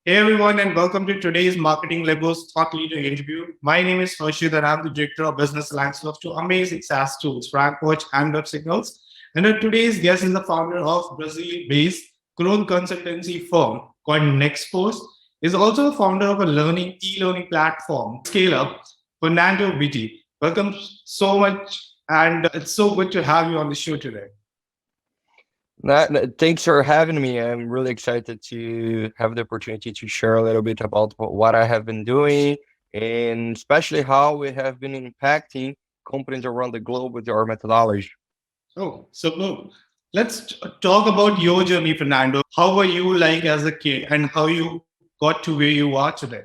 Hey everyone, and welcome to today's Marketing Legos Thought Leader interview. My name is Harshit, and I'm the Director of Business Alliance of two amazing SaaS tools, RankWatch and WebSignals. And today's guest is the founder of Brazil-based clone consultancy firm called Nexforce. Is also the founder of a e-learning platform, Scale Up, Fernando Vitti. Welcome so much, and it's so good to have you on the show today. Thanks for having me. I'm really excited to have the opportunity to share a little bit about what I have been doing and especially how we have been impacting companies around the globe with our methodology. Oh, so look, let's talk about your journey, Fernando. How were you like as a kid and how you got to where you are today?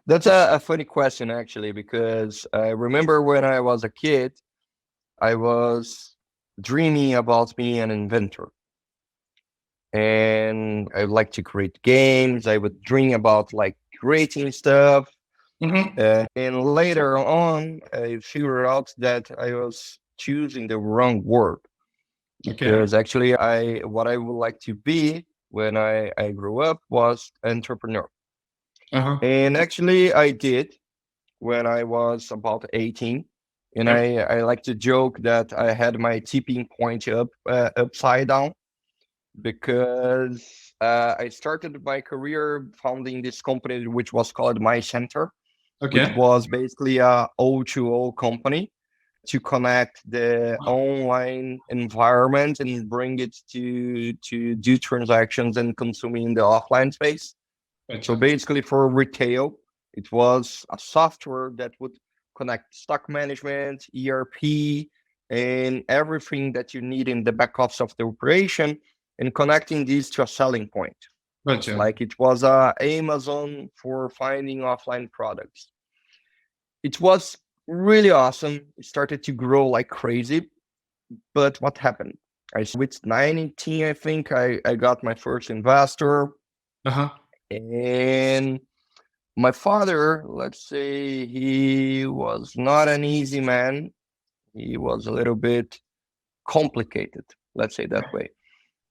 That's a funny question, actually, because I remember when I was a kid, I was dreaming about being an inventor. And I like to create games. I would dream about like creating stuff. Mm-hmm. And later on, I figured out that I was choosing the wrong word Okay. because actually what I would like to be when I grew up was entrepreneur. Uh-huh. And actually I did when I was about 18. And Yep. I like to joke that I had my tipping point upside down because I started my career founding this company, which was called My Center, which Okay. was basically a O2O company to connect the online environment and bring it to do transactions and consuming in the offline space. So Gotcha. basically for retail, it was a software that would connect stock management, ERP, and everything that you need in the back office of the operation and connecting these to a selling point. Gotcha. Like it was Amazon for finding offline products. It was really awesome. It started to grow like crazy. But what happened? With 19, I think I got my first investor. Uh-huh. And my father, let's say he was not an easy man. He was a little bit complicated, let's say that way.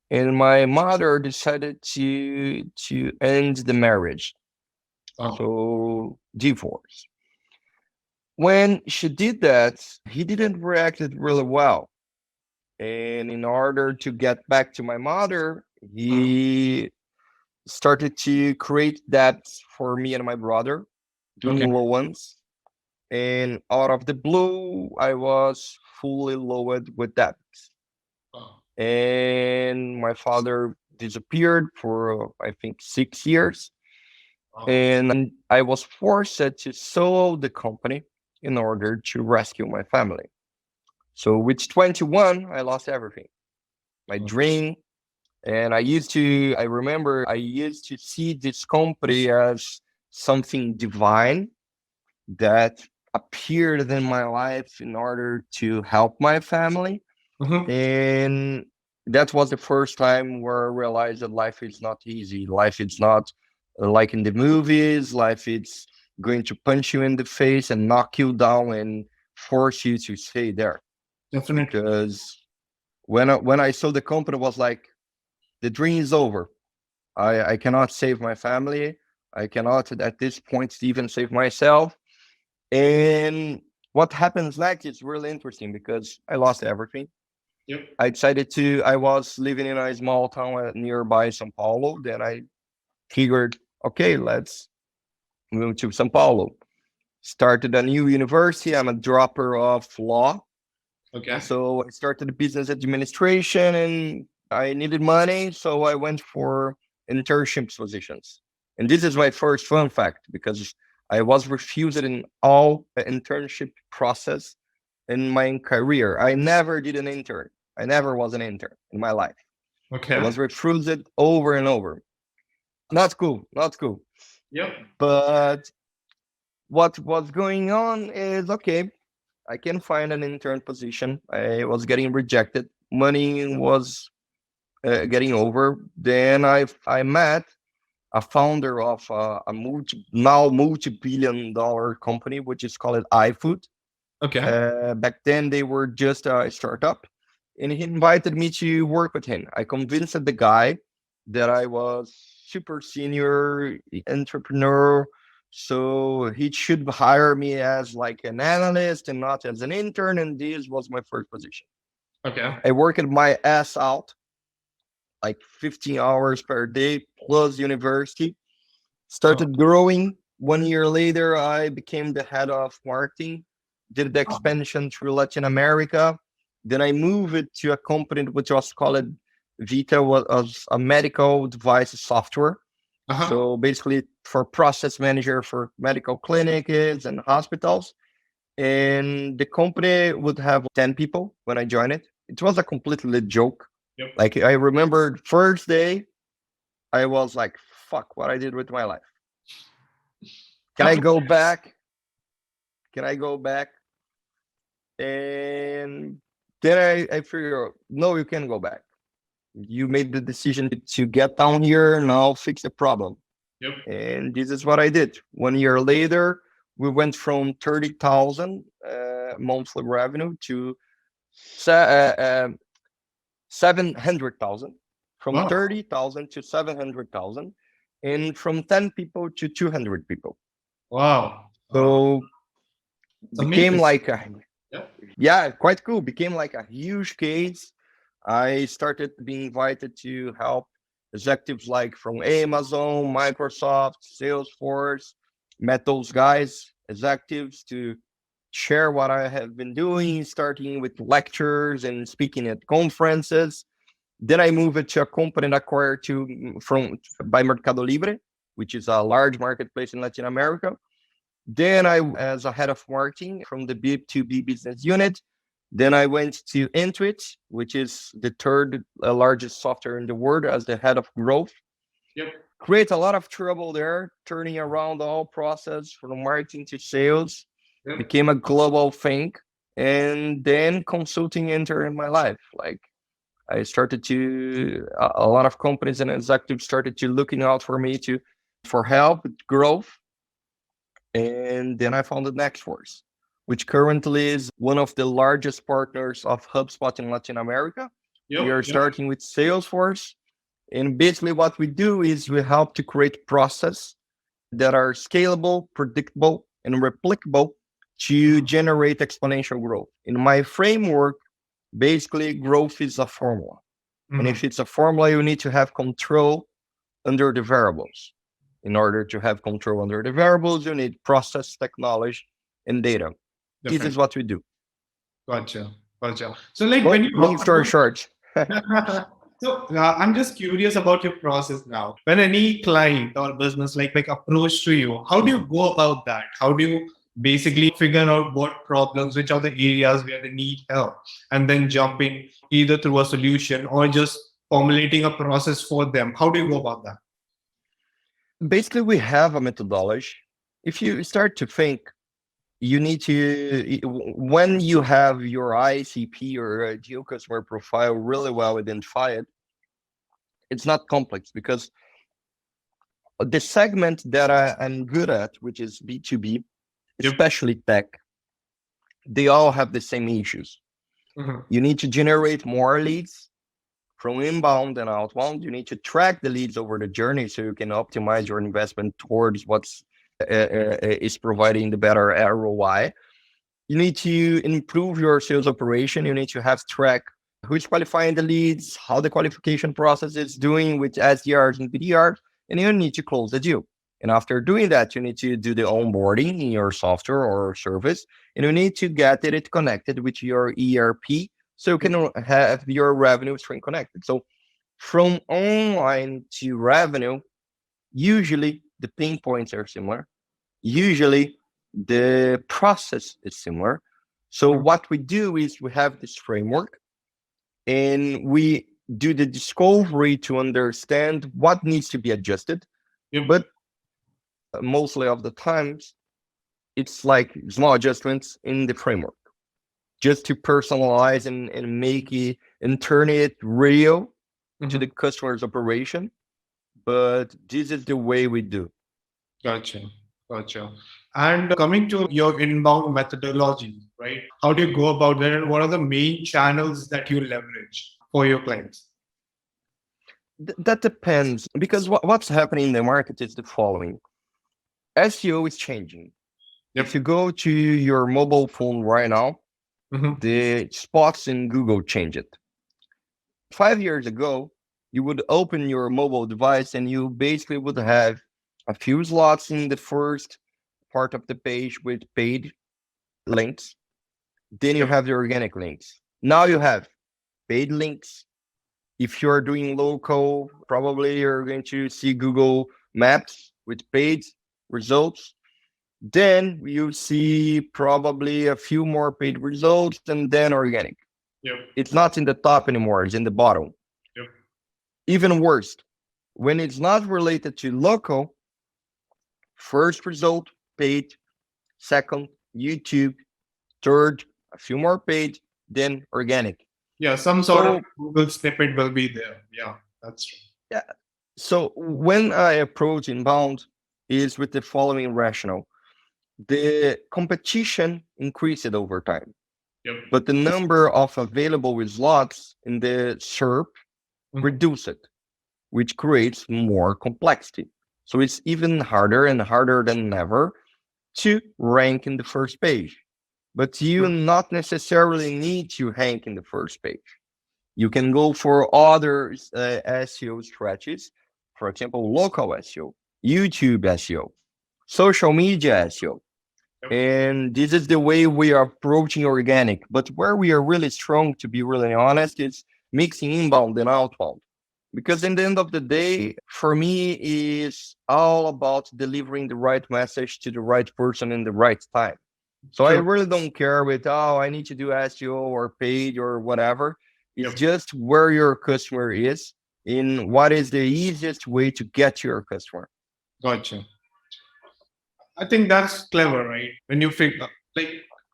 And my mother decided to end the marriage. Oh. So divorce. When she did that, he didn't react it really well. And in order to get back to my mother, Mm. he started to create debts for me and my brother, Okay. doing loans. And out of the blue, I was fully loaded with debts. Oh. And my father disappeared for, I think, 6 years. Oh. And I was forced to sell the company in order to rescue my family. So with 21, I lost everything. My dream. And I remember I used to see this company as something divine that appeared in my life in order to help my family. Mm-hmm. And that was the first time where I realized that life is not easy. Life is not like in the movies. Life is going to punch you in the face and knock you down and force you to stay there. Definitely. Because when I saw the company was like, the dream is over. I cannot save my family. I cannot at this point even save myself. And what happens next is really interesting because I lost everything. Yep. I was living in a small town nearby Sao Paulo. Then I figured, okay, let's move to Sao Paulo. Started a new university. I'm a dropper of law. Okay. So I started business administration and I needed money. So I went for internship positions. And this is my first fun fact because I was refused in all the internship process in my career. I never did an intern. I never was an intern in my life. I Okay. was refused over and over. Not cool, not cool. Yep. But what was going on is okay, I can find an intern position. I was getting rejected. Money was getting over. Then I met a founder of a multi-billion dollar company, which is called iFood. Okay. Back then, they were just a startup, and he invited me to work with him. I convinced the guy that I was super senior entrepreneur. So he should hire me as like an analyst and not as an intern. And this was my first position. Okay. I worked my ass out, like 15 hours per day plus university. Oh, Started growing. 1 year later, I became the head of marketing, did the oh, expansion through Latin America. Then I moved it to a company which was called Vita, was a medical device software. uh-huh. So basically for process manager for medical clinics and hospitals. And the company would have 10 people when I joined it. It was a completely joke. Yep. Like I remember first day, I was like, fuck what I did with my life. Can I After, go back? Can I go back? And then I figure out, no, you can't go back. You made the decision to get down here, now fix the problem. yep. And this is what I did. 1 year later, we went from 30,000 monthly revenue to 700,000, from Wow. 30,000 to 700,000, and from 10 people to 200 people. Wow. So It's became amazing. like a, Yep. yeah, quite cool. Became like a huge case. I started being invited to help executives like from Amazon, Microsoft, Salesforce, met those guys, executives, to share what I have been doing, starting with lectures and speaking at conferences. Then I moved to a company acquired from by Mercado Libre, which is a large marketplace in Latin America. Then I, as a head of marketing from the B2B business unit, then I went to Intuit, which is the third largest software in the world, as the head of growth. Yep. Create a lot of trouble there, turning around the whole process from marketing to sales, Yep. became a global thing. And then consulting entered in my life. Like I started to, a lot of companies and executives started to looking out for me for help with growth. And then I founded Nexforce, which currently is one of the largest partners of HubSpot in Latin America. We Yep. are Yep. starting with Salesforce. And basically what we do is we help to create process that are scalable, predictable, and replicable to generate exponential growth. In my framework, basically growth is a formula. And Mhm. if it's a formula, you need to have control under the variables. In order to have control under the variables, you need process, technology, and data. This is Definitely. what we do. Gotcha. Gotcha. So, like when you Long talk story short, about, so I'm just curious about your process now. When any client or business like approach to you, how do you go about that? How do you basically figure out what problems, which are the areas where they need help, and then jump in either through a solution or just formulating a process for them? How do you go about that? basically, we have a methodology. If you start to think, you need to, when you have your ICP or ideal customer profile really well identified, it's not complex because the segment that I'm good at, which is B2B, Yep. especially tech, they all have the same issues. Mhm. You need to generate more leads from inbound and outbound. You need to track the leads over the journey so you can optimize your investment towards what's is providing the better ROI. You need to improve your sales operation. You need to have track who's qualifying the leads, how the qualification process is doing with SDRs and BDRs, and you need to close the deal. And after doing that, you need to do the onboarding in your software or service, and you need to get it connected with your ERP so you can have your revenue stream connected. So from online to revenue, usually the pain points are similar. Usually the process is similar. So Mhm. what we do is we have this framework and we do the discovery to understand what needs to be adjusted. Yep. But mostly of the times, it's like small adjustments in the framework just to personalize and make it and turn it real to the Mhm. customer's operation. But this is the way we do. Gotcha. Gotcha. And coming to your inbound methodology, right? How do you go about that? And what are the main channels that you leverage for your clients? That depends, because what's happening in the market is the following. SEO is changing. Yep. If you go to your mobile phone right now, the spots in Google change it. 5 years ago, you would open your mobile device and you basically would have a few slots in the first part of the page with paid links. Then you Yep. have the organic links. Now you have paid links. If you're doing local, probably you're going to see Google Maps with paid results. Then you see probably a few more paid results and then organic. Yep. It's not in the top anymore, it's in the bottom. Yep. Even worse, when it's not related to local, first result paid, second, YouTube, third, a few more paid, then organic. Yeah, some sort of So Google snippet will be there. Yeah, that's true. yeah, so when I approach inbound is with the following rationale. The competition increased over time, Yep. but the number of available slots in the SERP reduced, which creates more complexity. So it's even harder and harder than ever to rank in the first page. But you not necessarily need to rank in the first page. You can go for other SEO strategies, for example, local SEO, YouTube SEO, social media SEO. Yep. And this is the way we are approaching organic. But where we are really strong, to be really honest, is mixing inbound and outbound. Because in the end of the day, for me, is all about delivering the right message to the right person in the right time. So I True. really don't care with, oh, I need to do SEO or paid or whatever. It's Yep. just where your customer is in what is the easiest way to get to your customer. Gotcha. I think that's clever, right? When you figure, like,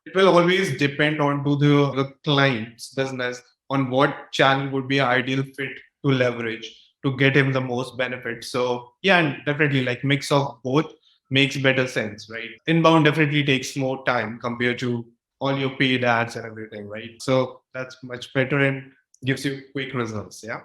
it will always depend on to the client's business on what channel would be an ideal fit to leverage to get him the most benefit. So yeah, and definitely like mix of both makes better sense, right? Inbound definitely takes more time compared to all your paid ads and everything, right? So that's much better and gives you quick results. Yeah.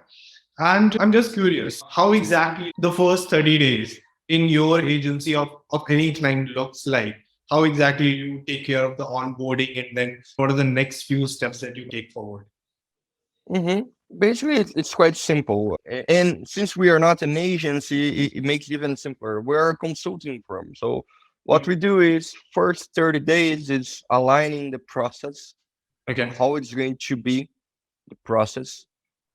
And I'm just curious, how exactly the first 30 days in your agency of any client looks like? How exactly you take care of the onboarding and then what are the next few steps that you take forward? hmm Basically, it's quite simple. And since we are not an agency, it makes it even simpler. We're a consulting firm. So what Yep. we do is first 30 days is aligning the process, Okay. how it's going to be the process,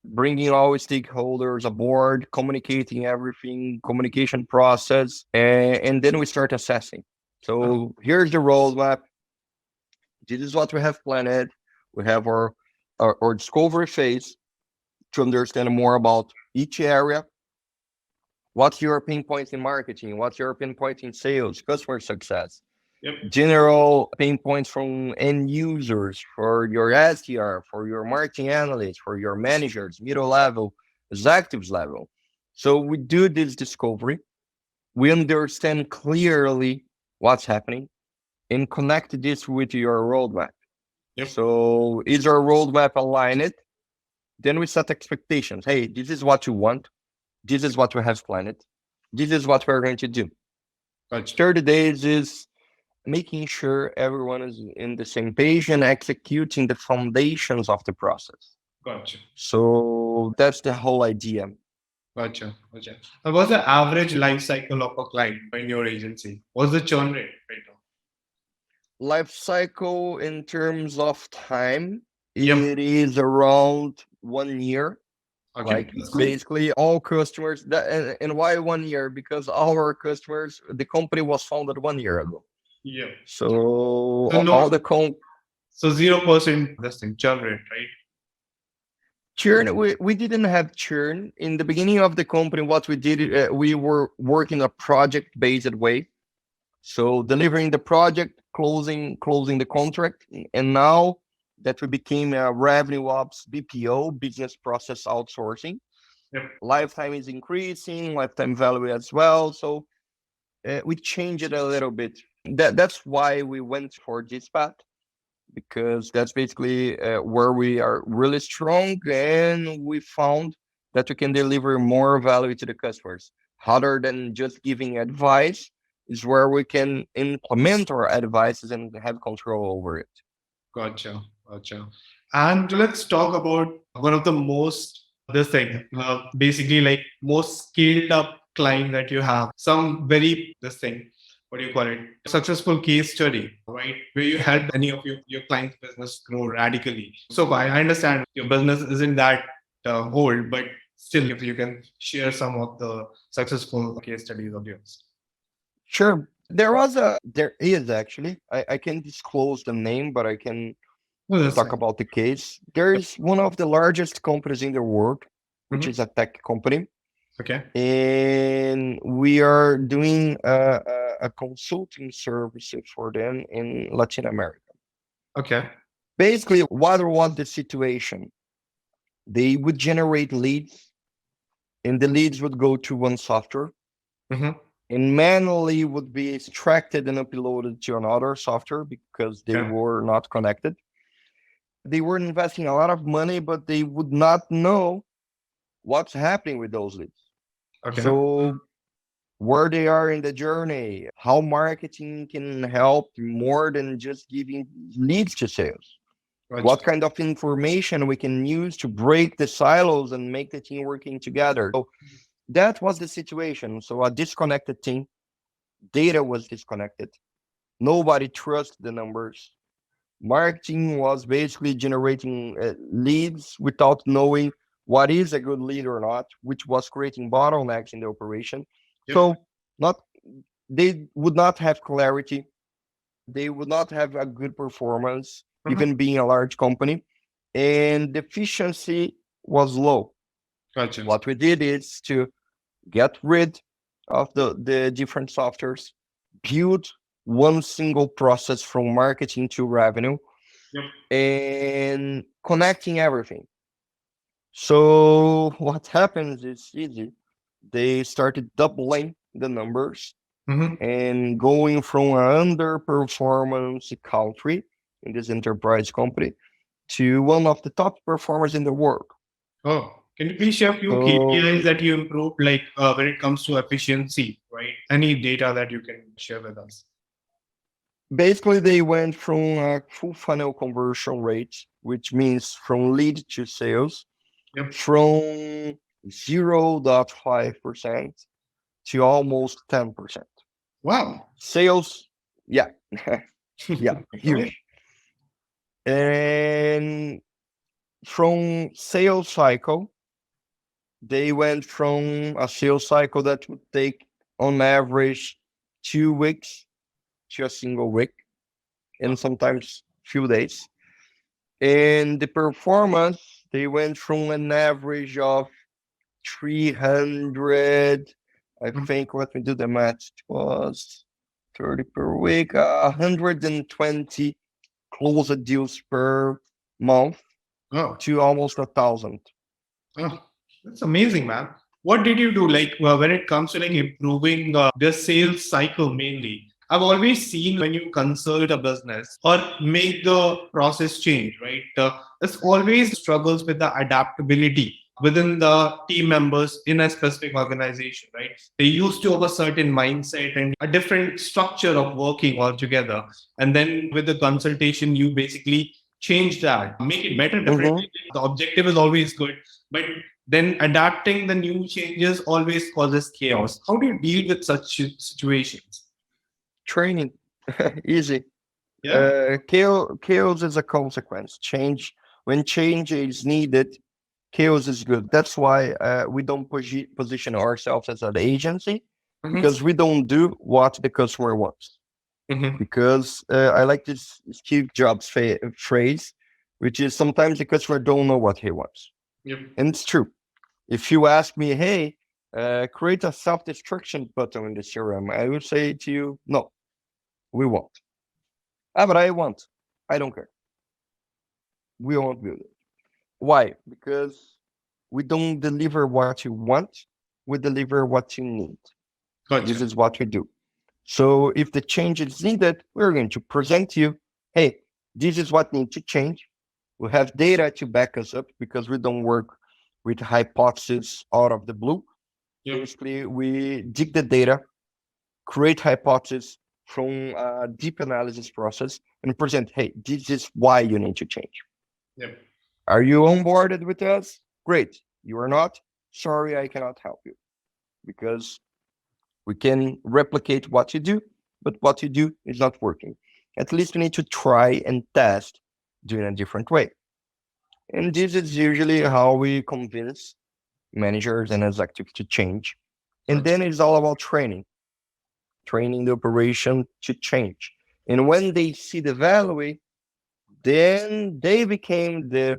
bringing all stakeholders aboard, communicating everything, communication process, and then we start assessing. So here's the roadmap. This is what we have planned. We have our discovery phase to understand more about each area. What's your pain points in marketing? What's your pain point in sales, customer success? Yep. General pain points from end users for your SDR, for your marketing analysts, for your managers, middle level, executives level. So we do this discovery. We understand clearly what's happening and connect this with your roadmap. Yep. So is our roadmap aligned? Then we set expectations. Hey, this is what you want. This is what we have planned. This is what we're going to do. Gotcha. 30 days is making sure everyone is in the same page and executing the foundations of the process. Gotcha. So that's the whole idea. Gotcha. Gotcha. And what's the average life cycle of a client in your agency? What's the churn rate right now? Life cycle in terms of time, Yep. it is around 1 year. Okay. Like basically all customers and why 1 year? Because our customers, the company was founded 1 year ago. Yeah. So So all no, the so 0% this thing, churn rate, right? churn, we didn't have churn in the beginning of the company. What we did, we were working a project based way. So delivering the project, closing the contract, and now that we became a revenue ops BPO, business process outsourcing, Yep. lifetime is increasing, lifetime value as well. So we changed it a little bit. That's why we went for this path, because that's basically where we are really strong, and we found that we can deliver more value to the customers. Other than just giving advice, is where we can implement our advices and have control over it. Gotcha. Gotcha. And let's talk about one of the most, this thing, basically like most scaled up client that you have. Some very, this thing, what do you call it? Successful case study, right? Where you helped any of your client's business grow radically. So I understand your business isn't that old, but still, if you can share some of the successful case studies of yours. Sure. There is actually, I can't disclose the name, but I can No, that's talk fine. about the case. There is one of the largest companies in the world, which Mhm. is a tech company, Okay. and we are doing a consulting service for them in Latin America. Okay. Basically, what was the situation? They would generate leads, and the leads would go to one software, Hmm. and manually would be extracted and uploaded to another software because they Okay. were not connected. They were investing a lot of money, but they would not know what's happening with those leads. Okay. So where they are in the journey, how marketing can help more than just giving leads to sales. Gotcha. What kind of information we can use to break the silos and make the team working together. So that was the situation. So a disconnected team, data was disconnected. Nobody trusts the numbers. Marketing was basically generating leads without knowing what is a good lead or not, which was creating bottlenecks in the operation. Yep. So not they would not have clarity. They would not have a good performance, Mhm. even being a large company, and the efficiency was low. Gotcha. What we did is to get rid of the different softwares, build one single process from marketing to revenue, Yep. and connecting everything. So what happens is easy. They started doubling the numbers Hmm. and going from an underperformance country in this enterprise company to one of the top performers in the world. Oh, can you please share a few So KPIs that you improved, like when it comes to efficiency, right? Any data that you can share with us? basically, they went from a full funnel conversion rate, which means from lead to sales, Yep. from 0.5% to almost 10%. Wow. Sales, yeah, yeah, Okay. huge. And from sales cycle, they went from a sales cycle that would take on average 2 weeks to a single week, and sometimes few days. And the performance, they went from an average of 300, I Mhm. think, let me do the math, it was 30 per week, 120 closed deals per month Oh, to almost 1,000. oh, that's amazing, man. What did you do, like when it comes to like improving the sales cycle mainly? I've always seen when you consult a business or make the process change, right? There's always struggles with the adaptability within the team members in a specific organization, right? They used to have a certain mindset and a different structure of working altogether. And then with the consultation, you basically change that, make it better, Mm-hmm. definitely. The objective is always good, but then adapting the new changes always causes chaos. How do you deal with such situations? Training, easy. Yeah. Chaos is a consequence. When change is needed, chaos is good. That's why we don't position ourselves as an agency Hmm. because we don't do what the customer wants. Hmm. Because I like this Steve Jobs phrase, which is sometimes the customer don't know what he wants, Yep. and it's true. If you ask me, hey, create a self-destruction button in the CRM, I will say to you, no, we won't. Ah, but I want. I don't care. We won't build it. Why? Because we don't deliver what you want. We deliver what you need. This Gotcha. is what we do. So if the change is needed, we're going to present to you, hey, this is what needs to change. We have data to back us up because we don't work with hypothesis out of the blue. Yep. Basically, we dig the data, create hypothesis from a deep analysis process, and present, hey, this is why you need to change. Yep. Are you onboarded with us? Great. You are not? Sorry, I cannot help you because we can replicate what you do, but what you do is not working. At least we need to try and test doing a different way. And this is usually how we convince managers and executives to change. And then it's all about training the operation to change. And when they see the value, then they became the,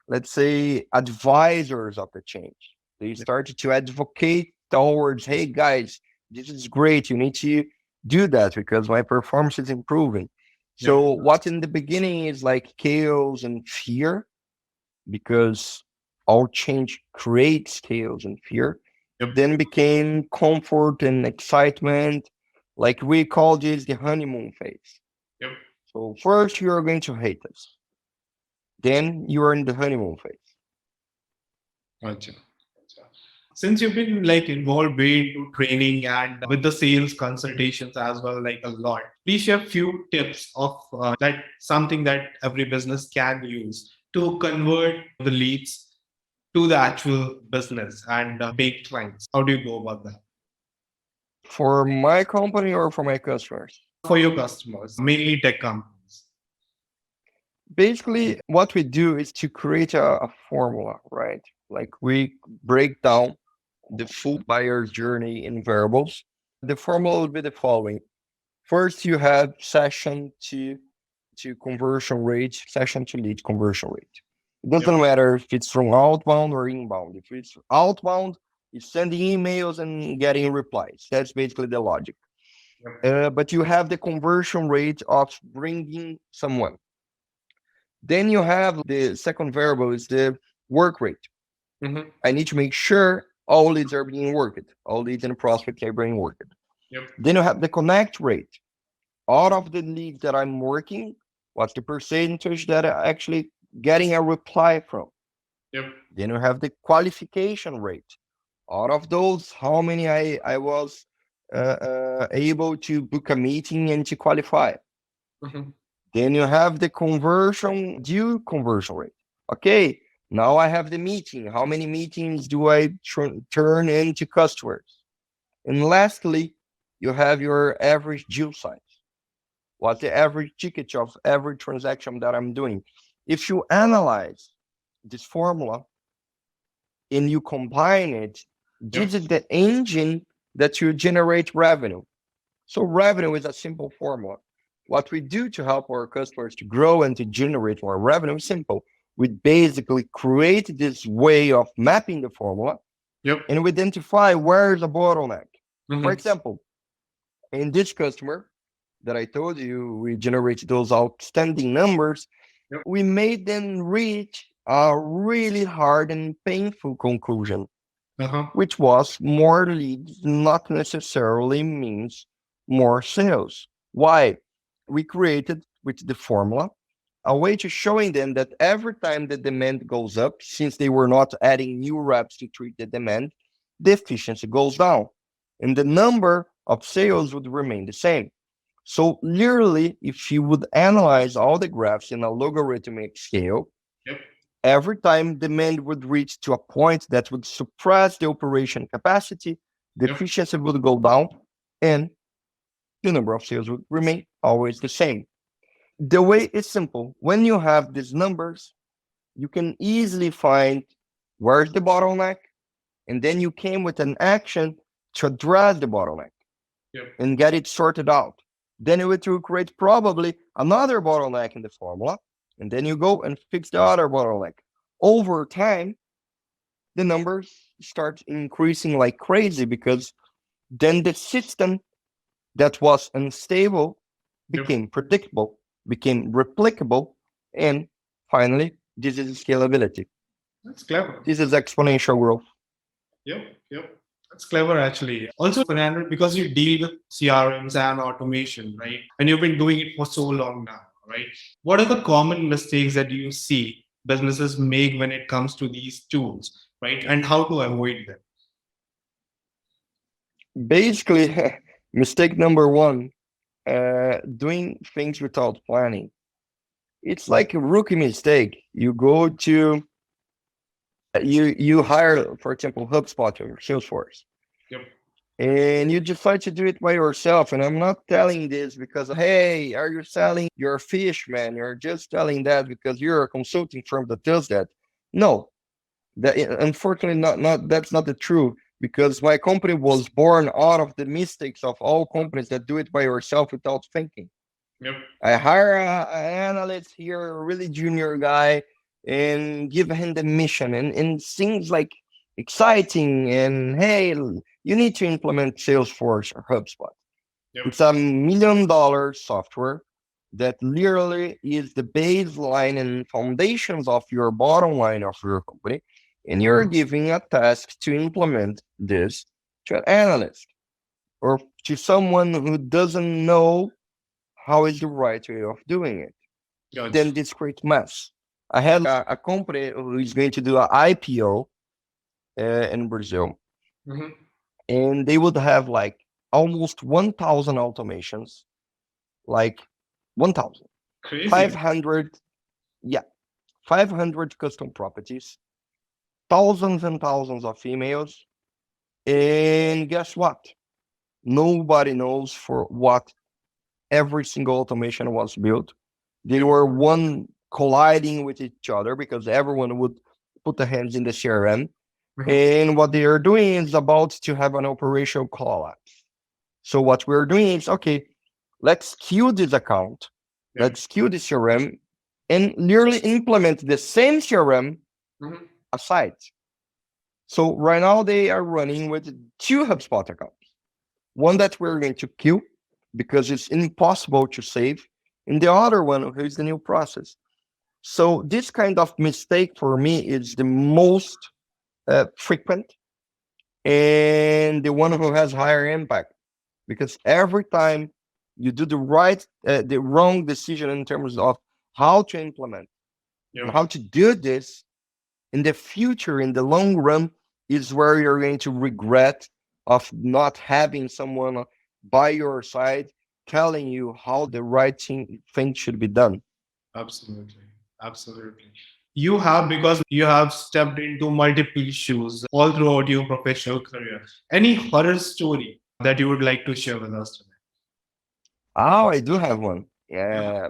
let's say, advisors of the change. They started to advocate towards, hey guys, this is great. You need to do that because my performance is improving. So what in the beginning is like chaos and fear, because all change creates chaos and fear, Yep. then became comfort and excitement. Like we call this the honeymoon phase. Yep. So first you are going to hate us. Then you are in the honeymoon phase. Gotcha. Since you've been like involved into training and with the sales consultations as well, like a lot, please share a few tips of that something that every business can use to convert the leads to the actual business and big clients. How do you go about that For my company or for my customers? for your customers, mainly tech companies? Basically, what we do is to create a formula, right? Like we break down the full buyer journey in variables. The formula would be the following. First, you have session to conversion rate, session to lead conversion rate. It doesn't matter if it's from outbound or inbound. If it's outbound, it's sending emails and getting replies. That's basically the logic. But you have the conversion rate of bringing someone. Then you have the second variable is the work rate. Mm-hmm. I need to make sure all leads are being worked. All leads and prospects are being worked. Yep. Then you have the connect rate. Out of the leads that I'm working, what's the percentage that are actually getting a reply from? Yep. Then you have the qualification rate. Out of those, how many I was able to book a meeting and to qualify? Mm-hmm. Then you have the due conversion rate. Okay, now I have the meeting. How many meetings do I turn into customers? And lastly, you have your average deal size. What's the average ticket of every transaction that I'm doing? If you analyze this formula and you combine it, this is the engine that you generate revenue. So revenue is a simple formula. What we do to help our customers to grow and to generate more revenue is simple. We basically create this way of mapping the formula and we identify where is the bottleneck. Mm-hmm. For example, in this customer that I told you, we generate those outstanding numbers. We made them reach a really hard and painful conclusion, which was more leads not necessarily means more sales. Why? We created with the formula a way to showing them that every time the demand goes up, since they were not adding new reps to treat the demand, the efficiency goes down and the number of sales would remain the same. So literally, if you would analyze all the graphs in a logarithmic scale, every time demand would reach to a point that would suppress the operation capacity, the efficiency would go down and the number of sales would remain always the same. The way is simple. When you have these numbers, you can easily find where's the bottleneck, and then you came with an action to address the bottleneck and get it sorted out. Then it will create probably another bottleneck in the formula, and then you go and fix the other bottleneck. Over time, the numbers start increasing like crazy because then the system that was unstable became predictable, became replicable, and finally, this is scalability. That's clever. This is exponential growth. Yep. That's clever, actually. Also, Fernando, because you deal with CRMs and automation, right? And you've been doing it for so long now, right? What are the common mistakes that you see businesses make when it comes to these tools? right? And how to avoid them. Basically, mistake number one, doing things without planning. It's like a rookie mistake. You go to you hire, for example, HubSpot or Salesforce, Yep. and you decide to do it by yourself. And I'm not telling this because, hey, are you selling your fish, man? You're just telling that because you're a consulting firm that does that. No, that unfortunately not that's not the truth, because my company was born out of the mistakes of all companies that do it by yourself without thinking. Yep. I hire an analyst here, a really junior guy, and give him the mission, and seems like exciting. And hey, you need to implement Salesforce or HubSpot. Yep. It's $1 million software that literally is the baseline and foundations of your bottom line of your company. And you're giving a task to implement this to an analyst or to someone who doesn't know how is the right way of doing it. Gotcha. Then this creates mess. I had a company who is going to do an IPO in Brazil, Mhm. and they would have like almost 1,000 automations, like 1,000, Crazy. 500, yeah, 500 custom properties, thousands and thousands of emails. And guess what? Nobody knows for what every single automation was built. They were one colliding with each other because everyone would put the hands in the CRM. Mhm. And what they are doing is about to have an operational collapse. So what we're doing is, okay, let's queue this account, Yep. let's queue the CRM, and literally implement the same CRM Mhm. aside. So right now they are running with two HubSpot accounts. One that we're going to queue because it's impossible to save, and the other one is the new process. So this kind of mistake for me is the most frequent and the one who has higher impact, because every time you do the wrong decision in terms of how to implement and Yep. how to do this in the future, in the long run, is where you're going to regret of not having someone by your side telling you how the right thing should be done. Absolutely. Absolutely. You have, because you have stepped into multiple shoes all throughout your professional career. Any horror story that you would like to share with us today? Oh, I do have one. Yeah. Yeah.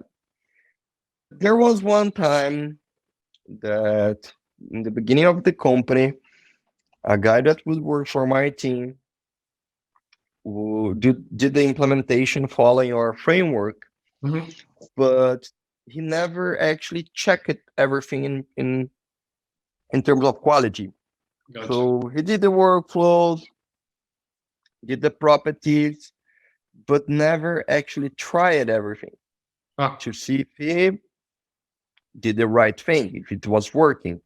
There was one time that in the beginning of the company, a guy that would work for my team who did the implementation following our framework, Mhm. but he never actually checked everything in terms of quality. Gotcha. So he did the workflows, did the properties, but never actually tried everything Ah, to see if he did the right thing, if it was working.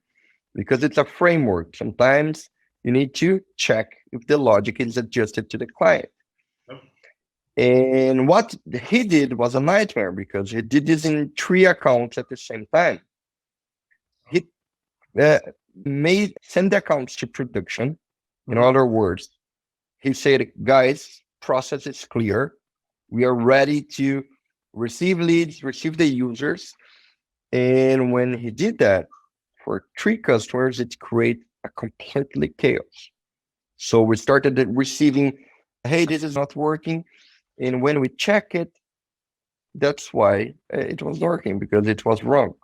Because it's a framework. Sometimes you need to check if the logic is adjusted to the client. yep. And what he did was a nightmare because he did this in three accounts at the same time. He uh, made send the accounts to production. In Mhm. other words, he said, guys, process is clear. We are ready to receive leads, receive the users. And when he did that for three customers, it created a completely chaos. So we started receiving, hey, this is not working. And when we check it, that's why it was working, because it was wrong.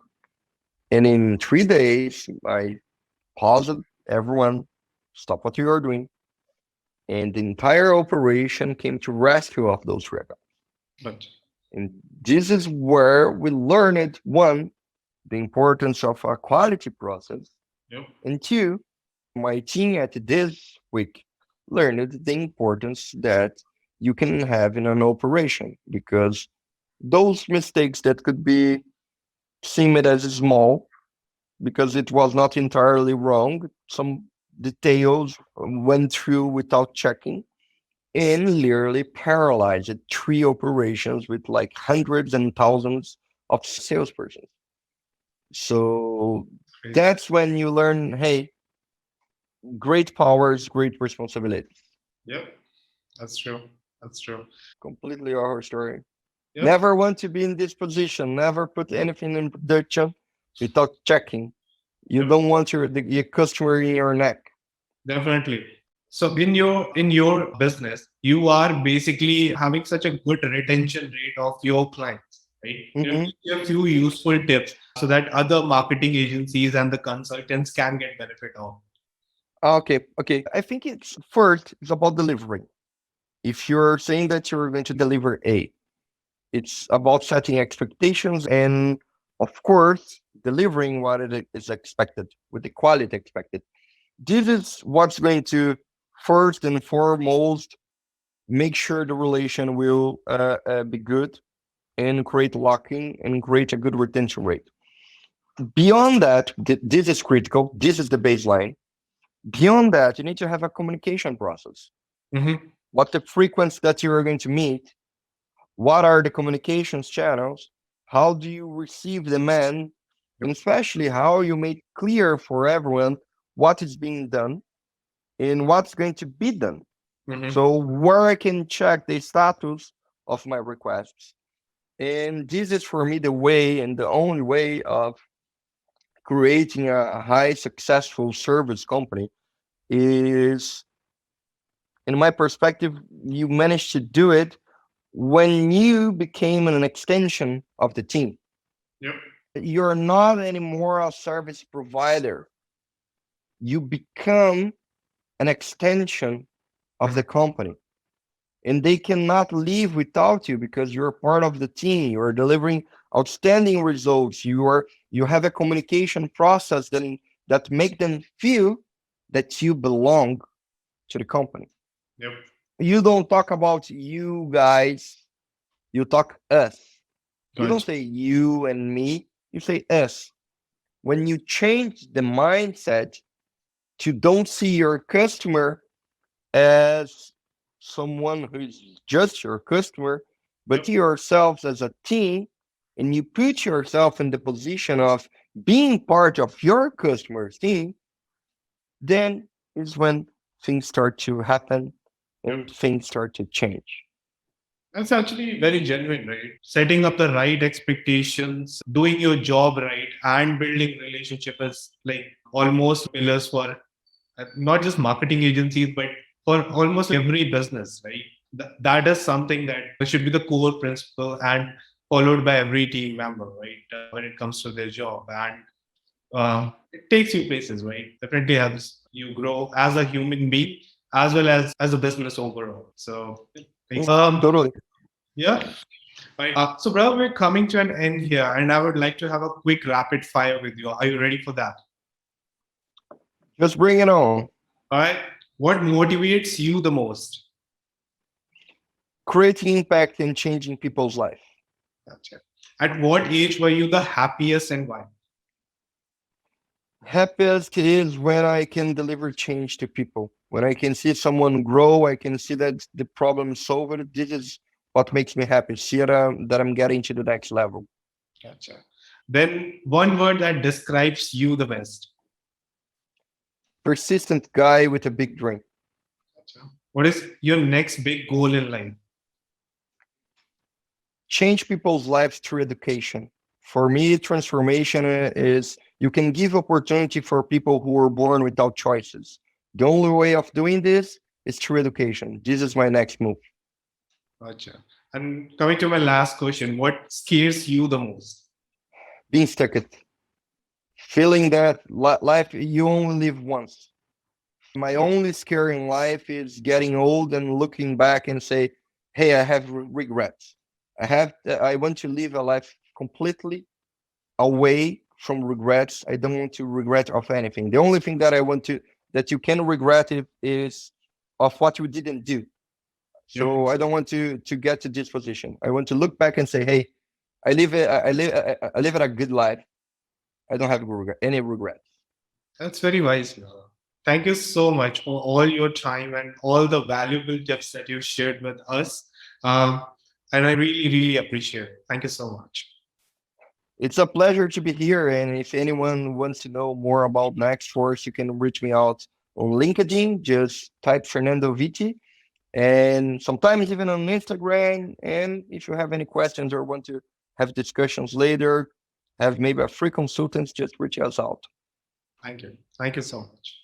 And in 3 days, I paused everyone, stop what you are doing. And the entire operation came to rescue of those records. Gotcha. And this is where we learned, one, the importance of a quality process. Yep. And two, my team at this week learned the importance that you can have in an operation, because those mistakes that could be seen as small because it was not entirely wrong, some details went through without checking, and literally paralyzed three operations with like hundreds and thousands of salespersons. So Crazy. that's when you learn, hey, great powers, great responsibilities. Yep, that's true. That's true. Completely our story. Yep. Never want to be in this position. Never put anything in production without checking. You Yep. don't want your customer in your neck. Definitely. So in your business, you are basically having such a good retention rate of your clients, right? Can you Mhm. give a few useful tips so that other marketing agencies and the consultants can get benefit of? Okay. I think it's first, it's about delivering. If you're saying that you're going to deliver A, it's about setting expectations and, of course, delivering what it is expected with the quality expected. This is what's going to first and foremost make sure the relation will be good and create locking and create a good retention rate. Beyond that, this is critical. This is the baseline. Beyond that, you need to have a communication process. Mm-hmm. What the frequency that you are going to meet, what are the communications channels, how do you receive demand, and Yep. especially how you make clear for everyone what is being done and what's going to be done. Mm-hmm. So where I can check the status of my requests. And this is for me the way and the only way of creating a high successful service company is, in my perspective, you managed to do it when you became an extension of the team. Yep. You're not anymore a service provider. You become an extension of the Mm-hmm. company. And they cannot live without you because you're part of the team. You're delivering outstanding results. You have a communication process that make them feel that you belong to the company. Yep. You don't talk about you guys, you talk us. You don't Gotcha. say you and me, you say us. When you change the mindset to don't see your customer as someone who's just your customer, but Yep. yourselves as a team, and you put yourself in the position of being part of your customer's team, then is when things start to happen Yep. and things start to change. That's actually very genuine, right? Setting up the right expectations, doing your job right, and building relationship is like almost pillars for not just marketing agencies, but for almost every business, right? That is something that should be the core principle and followed by every team member, right? When it comes to their job. And it takes you places, right? Definitely helps you grow as a human being as well as a business overall. So, Mm, um, totally. yeah. Right. So, brother, we're coming to an end here, and I would like to have a quick rapid fire with you. Are you ready for that? Just bring it on. All right. What motivates you the most? Creating impact and changing people's life. Gotcha. At what age were you the happiest and why? Happiest is when I can deliver change to people. When I can see someone grow, I can see that the problem is solved. This is what makes me happy. See that I'm getting to the next level. Gotcha. Then one word that describes you the best. Persistent guy with a big dream. Gotcha. What is your next big goal in life? Change people's lives through education. For me, transformation is you can give opportunity for people who were born without choices. The only way of doing this is through education. This is my next move. Gotcha. And coming to my last question, what scares you the most? Being stuck at feeling that life you only live once. My Yep. only scare in life is getting old and looking back and say, "Hey, I have regrets. I want to live a life completely away from regrets. I don't want to regret of anything. The only thing that I want to that you can regret is of what you didn't do. Yep. So I don't want to get to this position. I want to look back and say, hey, I live a good life. I don't have any regrets. That's very wise. Brother. Thank you so much for all your time and all the valuable tips that you shared with us. Um, and I really, really appreciate it. Thank you so much. It's a pleasure to be here. And if anyone wants to know more about Nextforce, you can reach me out On LinkedIn, just type Fernando Vitti, and sometimes even on Instagram. And if you have any questions or want to have discussions later, have maybe a free consultant, just reach us out. Thank you. Thank you so much.